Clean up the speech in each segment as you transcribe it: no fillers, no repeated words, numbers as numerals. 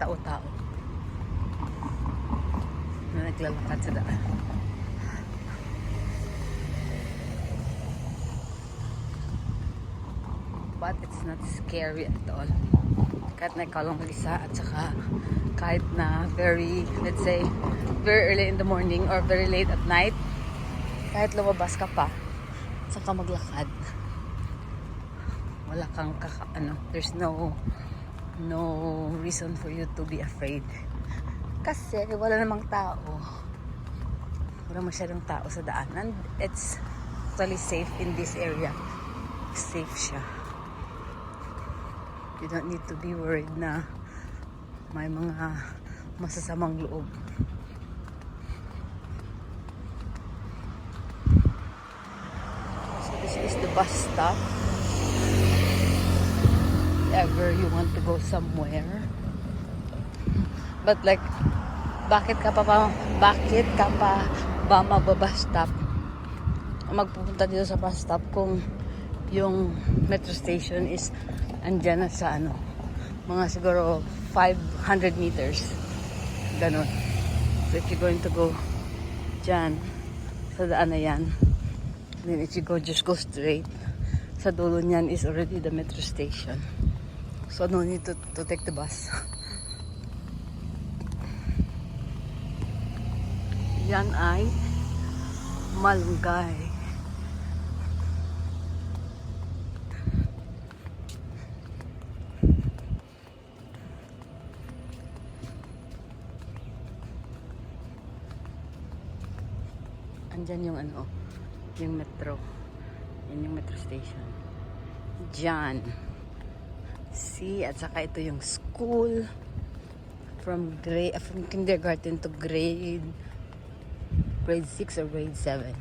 tao-tao na naglalakad sa daan. But it's not scary at all. Kahit na ikaw lang mag-isa at saka kahit na very, let's say, very early in the morning or very late at night, kahit lumabas ka pa, saka maglakad, wala kang there's no reason for you to be afraid. Kasi wala namang tao. Wala masyadong tao sa daanan. It's totally safe in this area. Safe siya. You don't need to be worried na may mga masasamang loob. So this is the bus stop. If ever you want to go somewhere. But like, bakit ka pa ba magbabus stop? Magpupunta dito sa bus stop kung yung metro station is andyan na sa mga siguro 500 meters. Ganon. So if you're going to go dyan, sa daan na yan, then if you just go straight, sa dulo niyan is already the metro station. So no need to take the bus. Yan ay Malunggay. Andyan yung yung metro. Yan yung metro station. Diyan. See, at saka ito yung school from kindergarten to grade 6 or grade 7.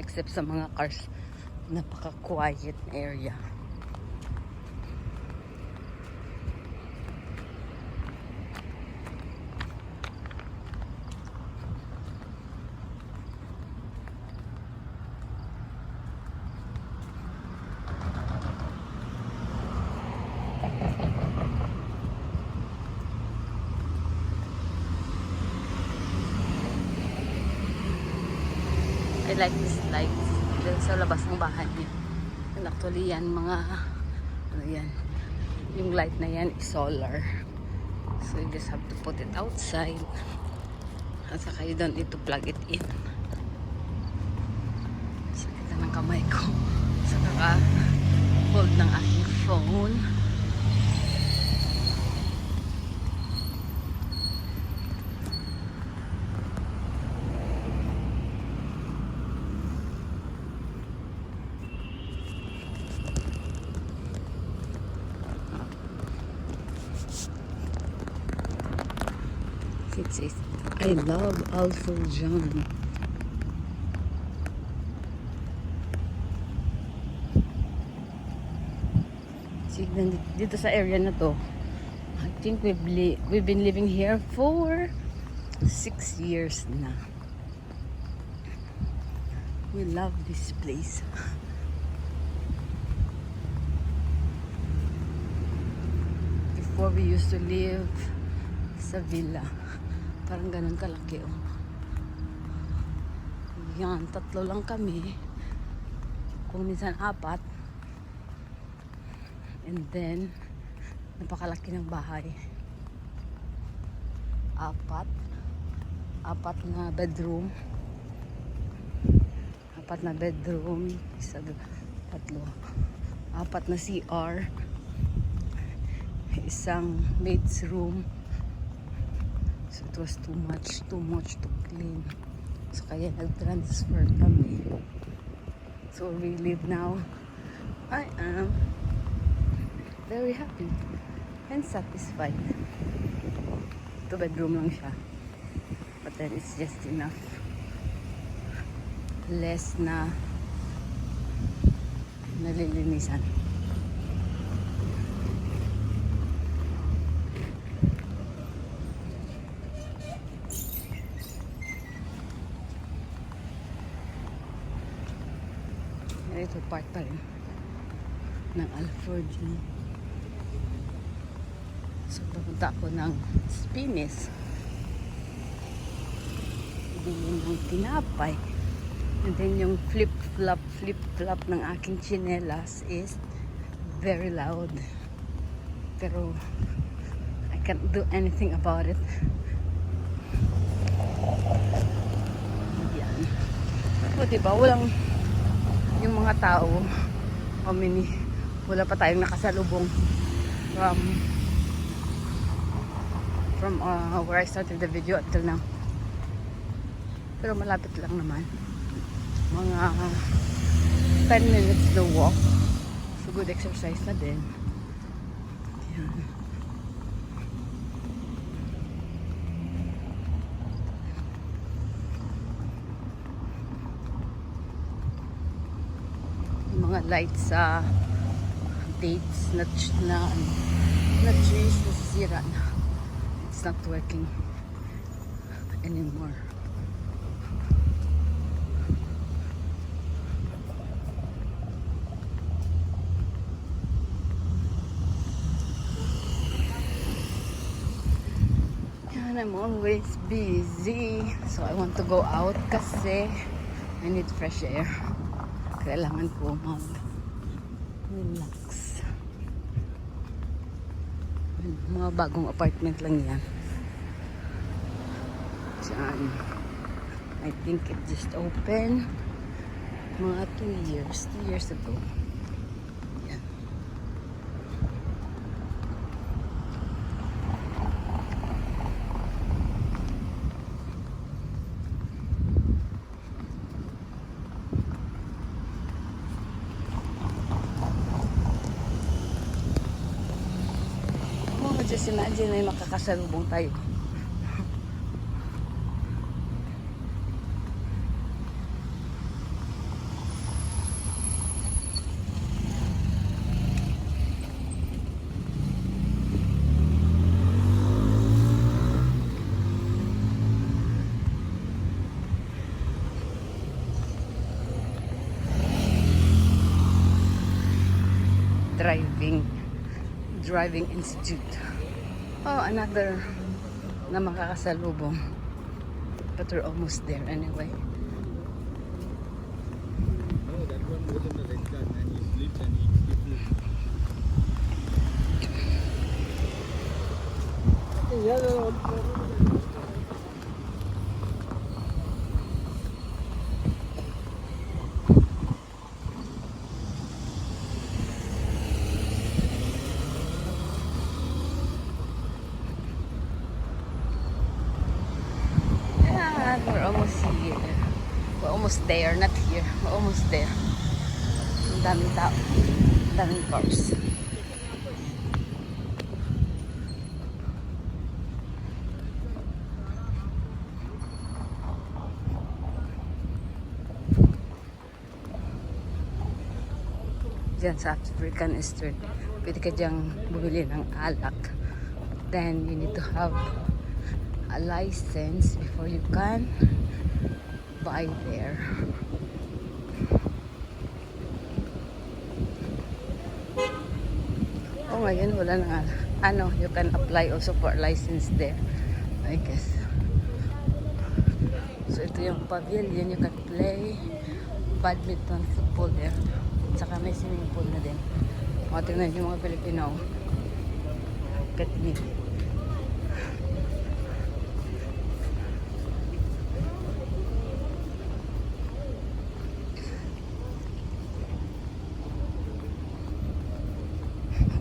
Except sa mga cars, napaka-quiet area. I like this lights dun sa labas ng bahay niya. And actually yan yan, yung light na yan is solar, so you just have to put it outside at saka you don't need to plug it in. Sakit na ng kamay ko sa kaka-hold ng aking phone. It says, I love Alpha John. See, dito sa area na to, I think we've been living here for 6 years na. We love this place. Before we used to live sa villa. Parang ganun kalaki, oh. Yan, 3 lang kami. Kung minsan 4. And then, napakalaki ng bahay. 4 na bedroom. 4 na bedroom. 1, 2, 3. 4 na CR. Isang maid's room. So it was too much to clean. So kaya nag-transfer kami. So we live now. I am very happy and satisfied. 2 bedroom lang siya. But then it's just enough. Less na nalilinisan. Ito part pa rin ng Alforji. So papunta ako ng Spinis. Bilhin ng tinapay. And then yung flip-flop ng aking chinelas is very loud. Pero I can't do anything about it. Yan. O diba, walang yung mga tao, wala pa tayong nakasalubong from where I started the video until now. Pero malapit lang naman. Mga 10 minutes to walk. So good exercise na din. Yan. Mga lights sa dates na trees nasisira na. It's not working anymore. And I'm always busy, so I want to go out kasi I need fresh air. Kailangan ko mag-relax. Mga bagong apartment lang yan. Diyan. I think it just opened mga 2 years ago. Yan. Just imagine may makakasalubong tayo. Driving Institute. Oh, another na makakasalubong. But we're almost there anyway. Oh, that one goes in the red car and he sleeps and he We're almost here. We're almost there, not here. We're almost there. Ang daming tao. Ang daming cars. Diyan sa African Street, pwede ka diyang bumili ng alak. Then you need to have a license before you can buy there. Oh, ngayon wala na you can apply also for a license there, I guess. So ito yung pavilion, you can play badminton, football there. Saka may swimming pool na din. O, tingnan yung mga Pilipino. Katmid.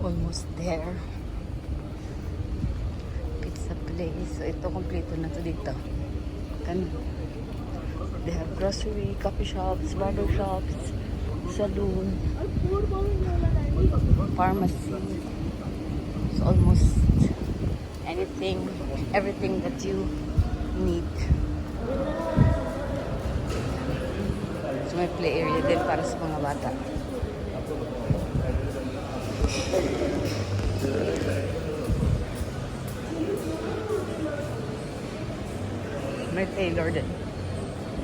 Almost there. Pizza place. So ito kompleto na to dito. They have grocery, coffee shops, barber shops, saloon, pharmacy. So almost anything, everything that you need. So may play area din para sa mga bata. May tailor din.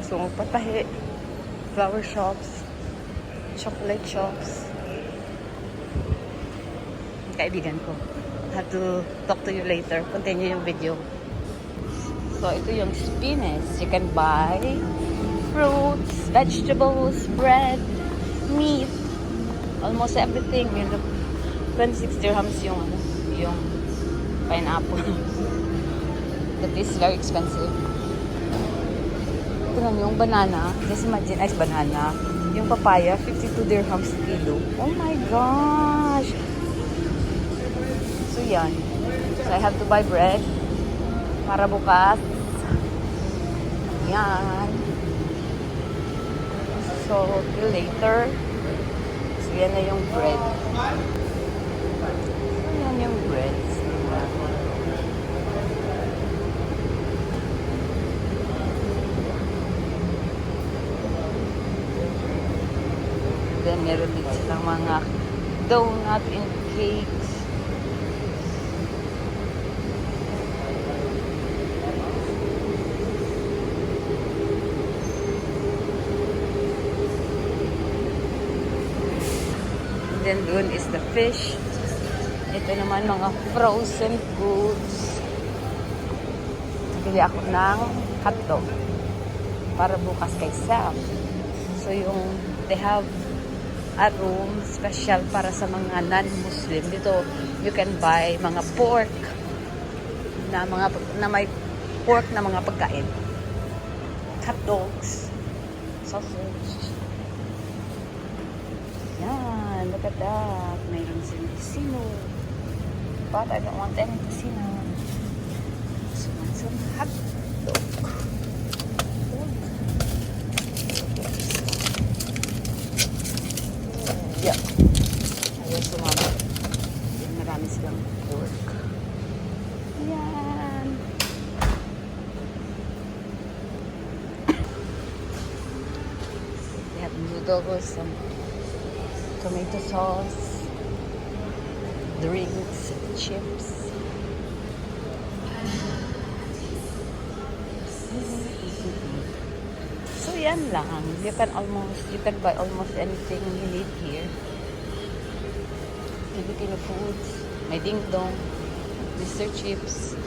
So magpatahi, flower shops, chocolate shops. Kaibigan ko. Have to talk to you later. Continue yung video. So, ito yung spinach. You can buy fruits, vegetables, bread, meat, almost everything. 26 dirhams yung pineapple. But this is very expensive. Ito lang yung banana. Just imagine, ice banana. Yung papaya, 52 dirhams kilo. Oh my gosh! So, yan. So, I have to buy bread para bukas. Yan. So, till later. So, yan na yung bread. So, yan yung bread. Then, meron din silang mga donut and cakes. Then doon is the fish. Ito naman mga frozen goods. Bili ako ng hotdog para bukas kay Sam. So they have a room special para sa mga non-Muslim. Dito you can buy mga pork na may pork na mga pagkain. Hotdogs, sausage. Yan, look at that. Mayroon silang casino. But I don't want any casino. So, some hot dog. Yeah. Ayun, sumama. Yan, marami silang pork. Yan. They have noodles, some tomato sauce, drinks, chips. So yan lang. You can buy almost anything you need here. Filipino foods, may ding-dong, Mr. Chips.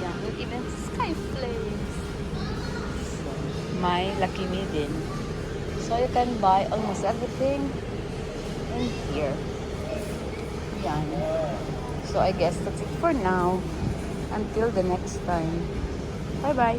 Yan, even Skyflakes. May Lucky Me din. So you can buy almost everything in here. Yan. So I guess that's it for now. Until the next time. Bye-bye.